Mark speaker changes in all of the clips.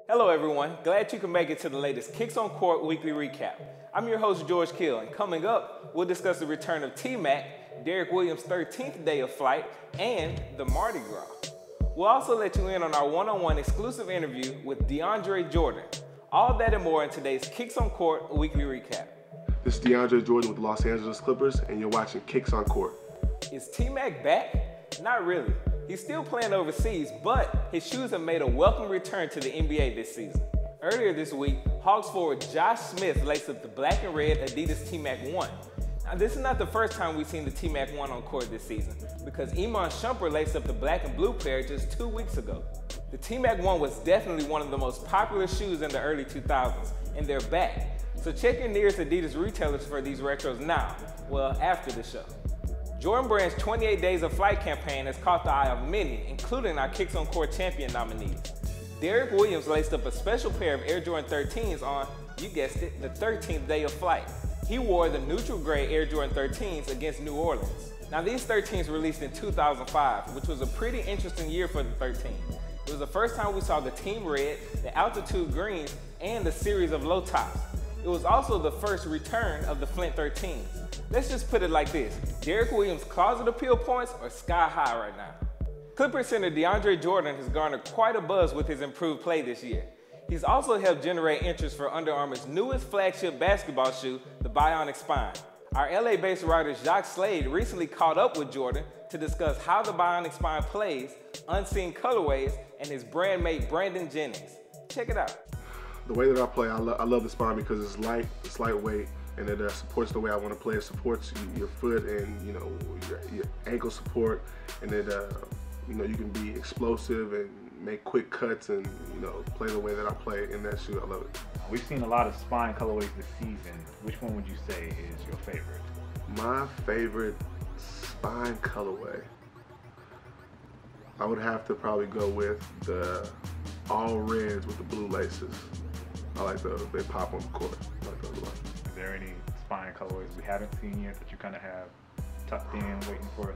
Speaker 1: Hello everyone, glad you can make it to the latest Kicks on Court weekly recap. I'm your host George Kill, and coming up, we'll discuss the return of T-Mac, Derrick Williams' 13th day of flight, and the Mardi Gras. We'll also let you in on our one-on-one exclusive interview with DeAndre Jordan. All that and more in today's Kicks on Court weekly recap.
Speaker 2: This is DeAndre Jordan with the Los Angeles Clippers, and you're watching Kicks on Court.
Speaker 1: Is T-Mac back? Not really. He's still playing overseas, but his shoes have made a welcome return to the NBA this season. Earlier this week, Hawks forward Josh Smith laced up the black and red Adidas T-Mac 1. Now, this is not the first time we've seen the T-Mac 1 on court this season, because Iman Shumpert laced up the black and blue pair just 2 weeks ago. The T-Mac 1 was definitely one of the most popular shoes in the early 2000s, and they're back. So check your nearest Adidas retailers for these retros now, well, after the show. Jordan Brand's 28 Days of Flight campaign has caught the eye of many, including our Kicks on Court champion nominees. Derrick Williams laced up a special pair of Air Jordan 13s on, you guessed it, the 13th day of flight. He wore the neutral gray Air Jordan 13s against New Orleans. Now these 13s released in 2005, which was a pretty interesting year for the 13. It was the first time we saw the team red, the altitude greens, and the series of low tops. It was also the first return of the Flint 13s. Let's just put it like this, Derrick Williams' closet appeal points are sky high right now. Clippers center DeAndre Jordan has garnered quite a buzz with his improved play this year. He's also helped generate interest for Under Armour's newest flagship basketball shoe, the Bionic Spine. Our LA-based writer Jacques Slade recently caught up with Jordan to discuss how the Bionic Spine plays, unseen colorways, and his brand mate Brandon Jennings. Check it out.
Speaker 2: The way that I play, I love the Spine because it's light, it's lightweight, and it supports the way I want to play. It supports your foot and your ankle support, and it you can be explosive and make quick cuts and play the way that I play in that shoe. I love it.
Speaker 3: We've seen a lot of Spine colorways this season. Which one would you say is your favorite?
Speaker 2: My favorite Spine colorway, I would have to probably go with the all reds with the blue laces. I like those. They pop on the court. I like those a lot.
Speaker 3: Is there any Spine colorways we haven't seen yet that you kind of have tucked in, waiting for a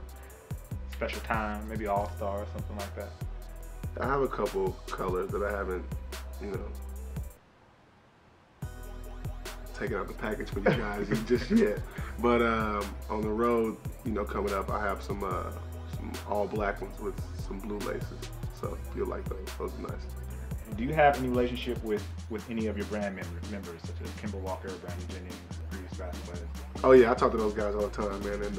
Speaker 3: special time, maybe All-Star or something like that?
Speaker 2: I have a couple colors that I haven't, taken out the package for you guys just yet. But on the road, coming up, I have some all black ones with some blue laces. So you'll like those. Those are nice.
Speaker 3: Do you have any relationship with any of your brand members, such as Kemba Walker, Brandon Jennings, previous basketball players?
Speaker 2: Oh yeah, I talk to those guys all the time, man. And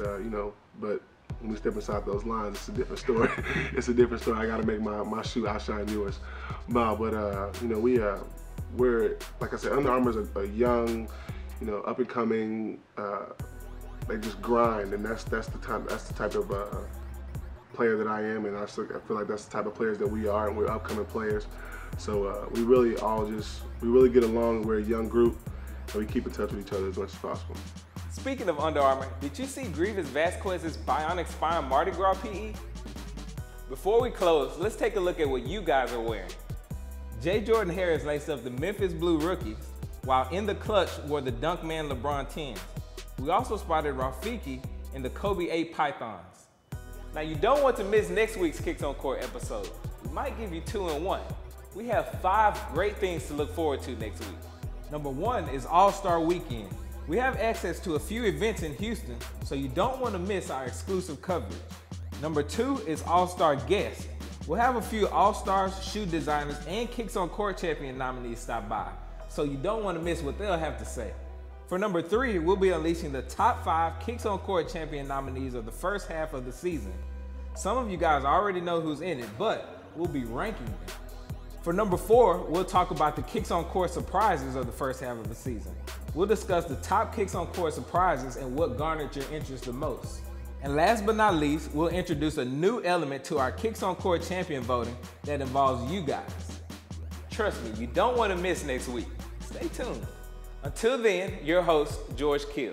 Speaker 2: but when we step inside those lines, it's a different story. It's a different story. I got to make my shoe outshine yours. But we're, like I said, Under Armour's a young, up and coming. They just grind, and that's the type of player that I am, and I feel like that's the type of players that we are, and we're upcoming players. So we really get along, and we're a young group, and we keep in touch with each other as much as possible.
Speaker 1: Speaking of Under Armour, did you see Grievous Vasquez's Bionic Spine Mardi Gras PE? Before we close, let's take a look at what you guys are wearing. J. Jordan Harris laced up the Memphis Blue Rookies, while In the Clutch wore the Dunkman LeBron 10s. We also spotted Rafiki in the Kobe 8 Pythons. Now you don't want to miss next week's Kicks on Court episode. We might give you 2 in 1. We have 5 great things to look forward to next week. Number 1 is All-Star Weekend. We have access to a few events in Houston, so you don't want to miss our exclusive coverage. Number 2 is All-Star Guest. We'll have a few All-Stars, shoe designers, and Kicks on Court champion nominees stop by, so you don't want to miss what they'll have to say. For number 3, we'll be unleashing the top 5 Kicks on Court champion nominees of the first half of the season. Some of you guys already know who's in it, but we'll be ranking them. For number 4, we'll talk about the Kicks on Court surprises of the first half of the season. We'll discuss the top Kicks on Court surprises and what garnered your interest the most. And last but not least, we'll introduce a new element to our Kicks on Court champion voting that involves you guys. Trust me, you don't want to miss next week. Stay tuned. Until then, your host, George Kill.